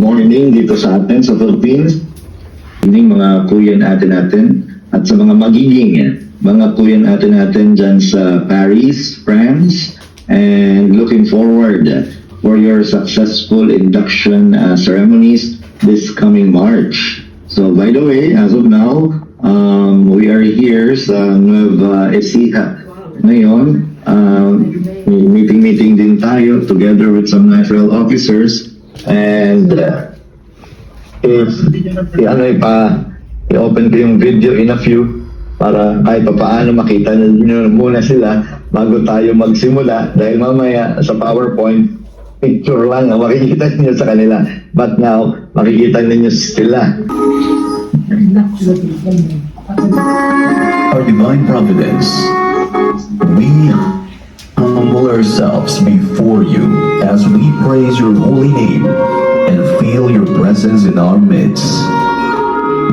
morning dito sa atin sa Philippines. Evening mga kuya natin at sa mga magiging mga kuya natin dyan sa Paris, France, and looking forward for your successful induction ceremonies this coming March. So by the way, as of now, we are here sa Nueva Ecija ngayon. Meeting din tayo together with some natural officers, and if i-open ko yung video in a few para kahit pa paano makita nyo muna sila bago tayo magsimula, dahil mamaya sa PowerPoint picture lang ang makikita niyo sa kanila, but now makikita niyo sila. Our divine providence, we humble ourselves before you as we praise your holy name and feel your presence in our midst.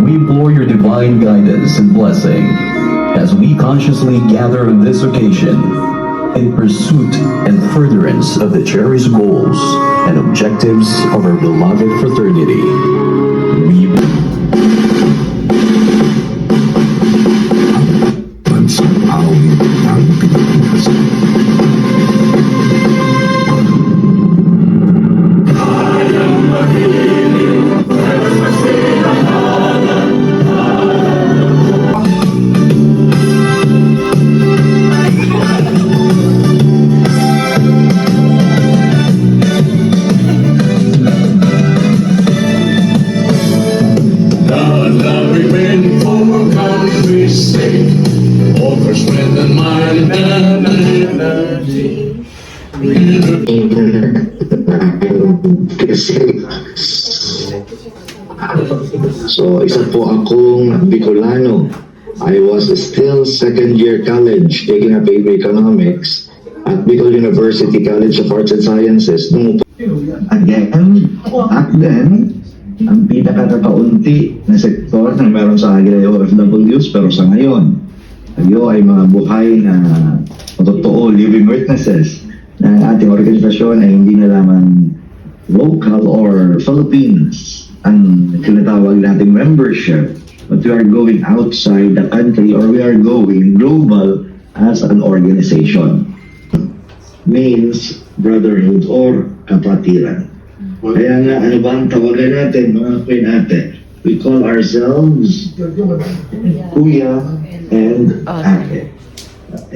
We implore your divine guidance and blessing as we consciously gather on this occasion in pursuit and furtherance of the cherished goals and objectives of our beloved fraternity. We So, isa po akong Bicolano. I was still second year college taking up AB Economics at Bicol University College of Arts and Sciences. Again, back then, ang pinakakakaunti na sektor na meron sa akin ay OFWs, pero sa ngayon, tayo ay mga buhay na totoo, living witnesses na ating organisasyon ay hindi na lamang local or Philippines ang tinatawag nating membership, but we are going outside the country, or we are going global as an organization. Means brotherhood or kapatiran. Kaya nga, ano ba ang tawagan natin, mga queen ate? We call ourselves Kuya and Ate.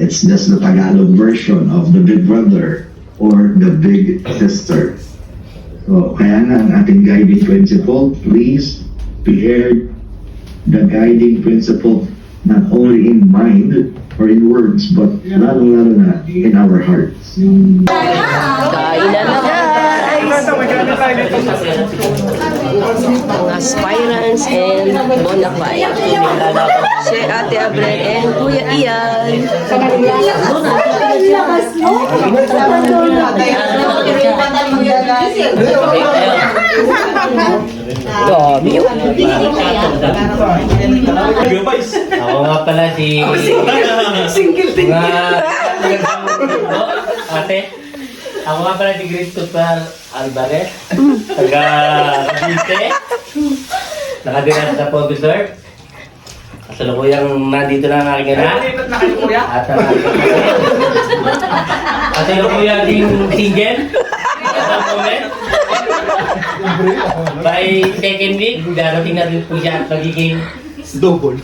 It's just the Tagalog version of the big brother or the big sister. So, kaya nga ang ating guiding principle, please bear the guiding principle not only in mind or in words, but lalo-lalo na in our hearts. Kailan na guys! Mga aspirants and bonafide. Si Ate Abren and Kuya Ian. Dami yun. Ako nga pala si... Single din. Ate, ako nga pala si Christopher Alvarez, taga Cavite, nakadira sa Pog-Resort. Kasalukuyang nandito na ang aking anak. At kasalukuyang ding single. By second week, darating na rin po siya at magiging double.